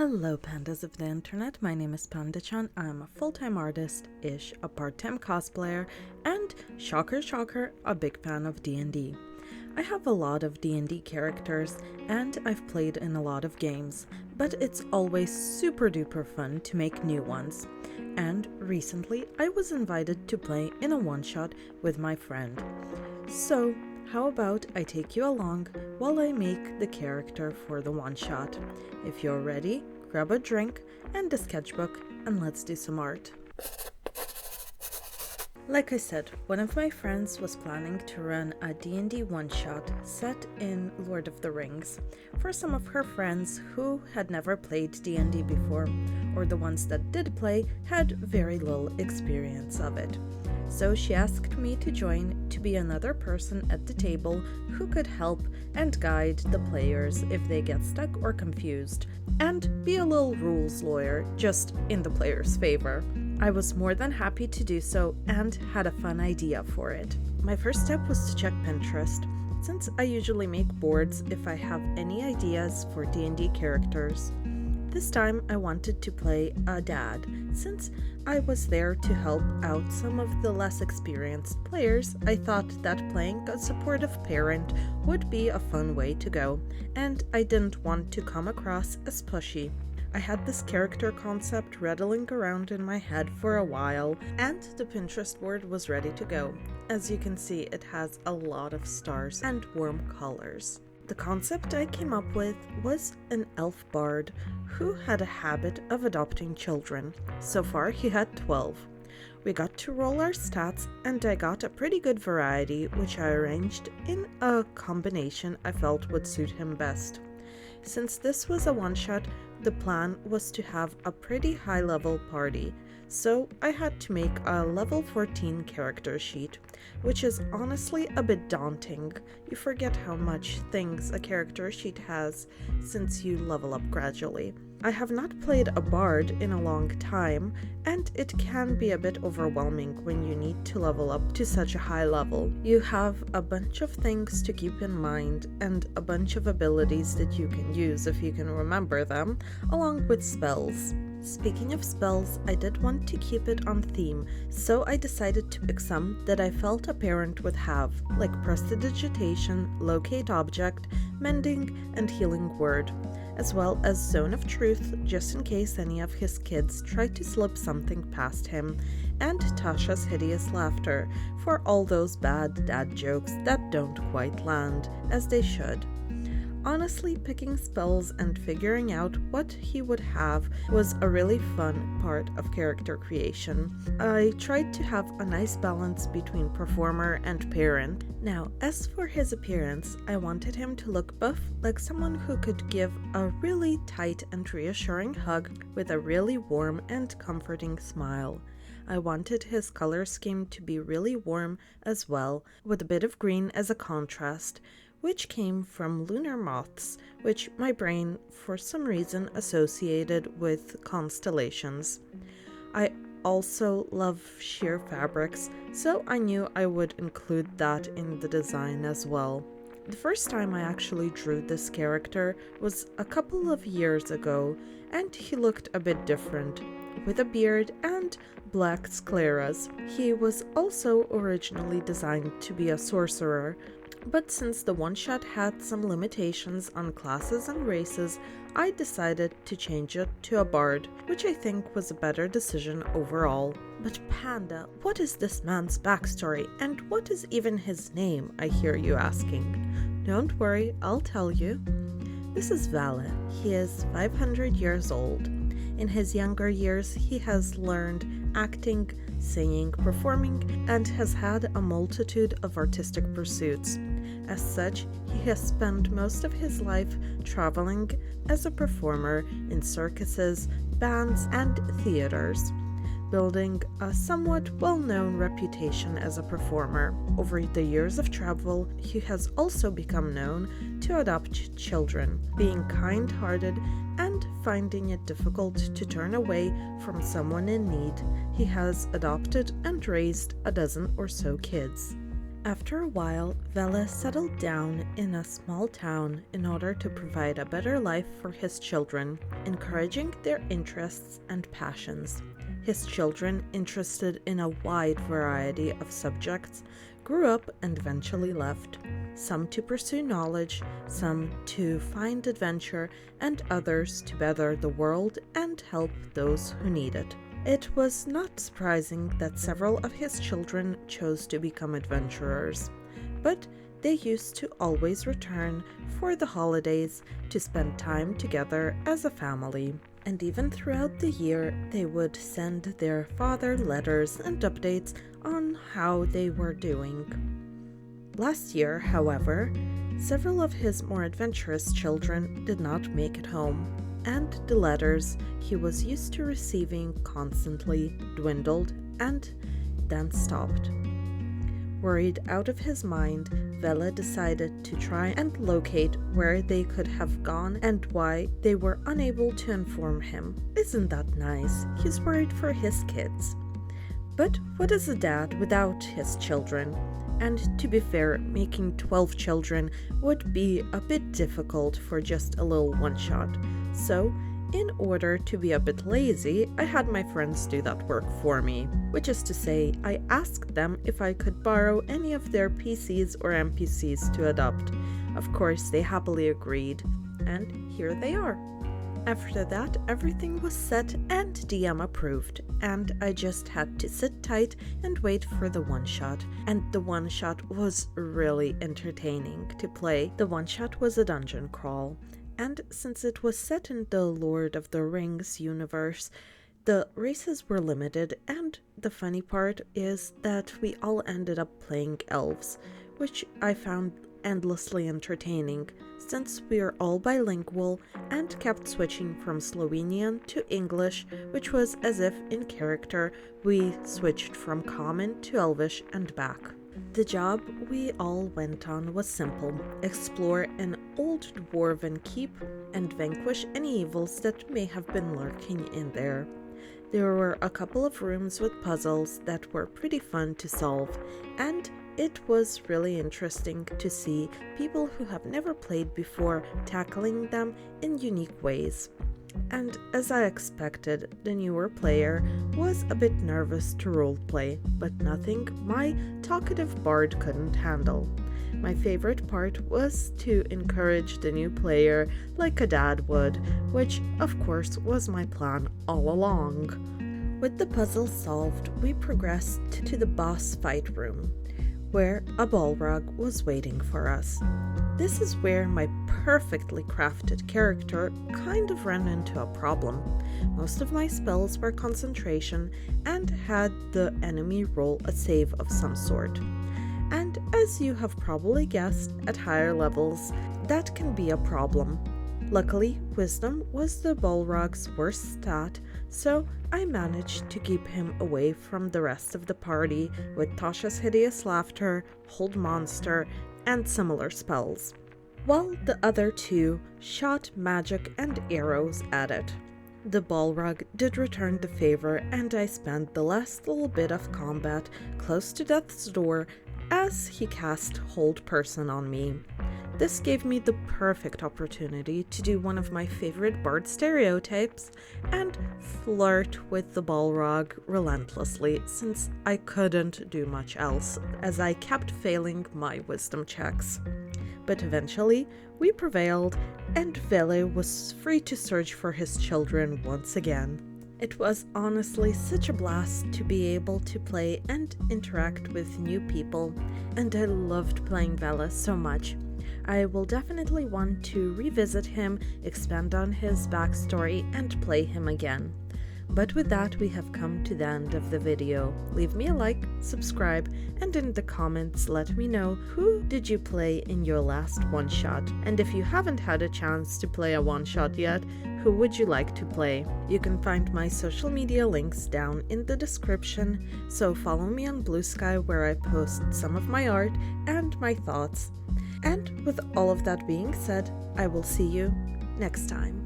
Hello pandas of the internet, my name is Panda-chan. I'm a full-time artist-ish, a part-time cosplayer, and shocker shocker, a big fan of D&D. I have a lot of D&D characters, and I've played in a lot of games, but it's always super duper fun to make new ones. And recently, I was invited to play in a one-shot with my friend. So, how about I take you along while I make the character for the one-shot. If you're ready, grab a drink and a sketchbook and let's do some art. Like I said, one of my friends was planning to run a D&D one-shot set in Lord of the Rings for some of her friends who had never played D&D before, or the ones that did play had very little experience of it. So she asked me to join to be another person at the table who could help and guide the players if they get stuck or confused, and be a little rules lawyer just in the players' favor. I was more than happy to do so and had a fun idea for it. My first step was to check Pinterest, since I usually make boards if I have any ideas for D&D characters. This time I wanted to play a dad, since I was there to help out some of the less experienced players. I thought that playing a supportive parent would be a fun way to go, and I didn't want to come across as pushy. I had this character concept rattling around in my head for a while, and the Pinterest board was ready to go. As you can see, it has a lot of stars and warm colors. The concept I came up with was an elf bard who had a habit of adopting children. So far he had 12. We got to roll our stats and I got a pretty good variety, which I arranged in a combination I felt would suit him best. Since this was a one-shot, the plan was to have a pretty high-level party, so I had to make a level 14 character sheet, which is honestly a bit daunting. You forget how much things a character sheet has since you level up gradually. I have not played a bard in a long time, and it can be a bit overwhelming when you need to level up to such a high level. You have a bunch of things to keep in mind and a bunch of abilities that you can use if you can remember them, along with spells. Speaking of spells, I did want to keep it on theme, so I decided to pick some that I felt a parent would have, like Prestidigitation, Locate Object, Mending, and Healing Word, as well as Zone of Truth, just in case any of his kids tried to slip something past him, and Tasha's Hideous Laughter, for all those bad dad jokes that don't quite land as they should. Honestly, picking spells and figuring out what he would have was a really fun part of character creation. I tried to have a nice balance between performer and parent. Now, as for his appearance, I wanted him to look buff, like someone who could give a really tight and reassuring hug with a really warm and comforting smile. I wanted his color scheme to be really warm as well, with a bit of green as a contrast, which came from lunar moths, which my brain, for some reason, associated with constellations. I also love sheer fabrics, so I knew I would include that in the design as well. The first time I actually drew this character was a couple of years ago, and he looked a bit different, with a beard and black scleras. He was also originally designed to be a sorcerer, but since the one-shot had some limitations on classes and races, I decided to change it to a bard, which I think was a better decision overall. But Panda, what is this man's backstory, and what is even his name, I hear you asking? Don't worry, I'll tell you. This is Valle. He is 500 years old. In his younger years, he has learned acting, singing, performing, and has had a multitude of artistic pursuits. As such, he has spent most of his life traveling as a performer in circuses, bands, and theaters, building a somewhat well-known reputation as a performer. Over the years of travel, he has also become known to adopt children, being kind-hearted and finding it difficult to turn away from someone in need. He has adopted and raised a dozen or so kids. After a while, Vela settled down in a small town in order to provide a better life for his children, encouraging their interests and passions. His children, interested in a wide variety of subjects, grew up and eventually left, some to pursue knowledge, some to find adventure, and others to better the world and help those who need it. It was not surprising that several of his children chose to become adventurers, but they used to always return for the holidays to spend time together as a family. And even throughout the year, they would send their father letters and updates on how they were doing. Last year, however, several of his more adventurous children did not make it home, and the letters he was used to receiving constantly dwindled and then stopped. Worried out of his mind, Vela decided to try and locate where they could have gone and why they were unable to inform him. Isn't that nice? He's worried for his kids. But what is a dad without his children? And to be fair, making 12 children would be a bit difficult for just a little one-shot. So, in order to be a bit lazy, I had my friends do that work for me. Which is to say, I asked them if I could borrow any of their PCs or NPCs to adopt. Of course, they happily agreed, and here they are. After that, everything was set and DM approved, and I just had to sit tight and wait for the one-shot. And the one-shot was really entertaining to play. The one-shot was a dungeon crawl, and since it was set in the Lord of the Rings universe, the races were limited, and the funny part is that we all ended up playing elves, which I found endlessly entertaining, since we are all bilingual and kept switching from Slovenian to English, which was as if in character we switched from Common to Elvish and back. The job we all went on was simple: explore an old dwarven keep and vanquish any evils that may have been lurking in there. There were a couple of rooms with puzzles that were pretty fun to solve, and it was really interesting to see people who have never played before tackling them in unique ways. And as I expected, the newer player was a bit nervous to roleplay, but nothing my talkative bard couldn't handle. My favorite part was to encourage the new player like a dad would, which of course was my plan all along. With the puzzle solved, we progressed to the boss fight room, where a Balrog was waiting for us. This is where my perfectly crafted character kind of ran into a problem. Most of my spells were concentration and had the enemy roll a save of some sort. And as you have probably guessed, at higher levels, that can be a problem. Luckily, Wisdom was the Balrog's worst stat, so I managed to keep him away from the rest of the party with Tasha's Hideous Laughter, Hold Monster, and similar spells, while the other two shot magic and arrows at it. The Balrog did return the favor, and I spent the last little bit of combat close to death's door as he cast Hold Person on me. This gave me the perfect opportunity to do one of my favorite bard stereotypes and flirt with the Balrog relentlessly, since I couldn't do much else as I kept failing my wisdom checks. But eventually, we prevailed, and Vele was free to search for his children once again. It was honestly such a blast to be able to play and interact with new people, and I loved playing Vela so much. I will definitely want to revisit him, expand on his backstory, and play him again. But with that, we have come to the end of the video. Leave me a like, subscribe, and in the comments let me know who did you play in your last one-shot. And if you haven't had a chance to play a one-shot yet, who would you like to play? You can find my social media links down in the description, so follow me on Bluesky where I post some of my art and my thoughts. And with all of that being said, I will see you next time.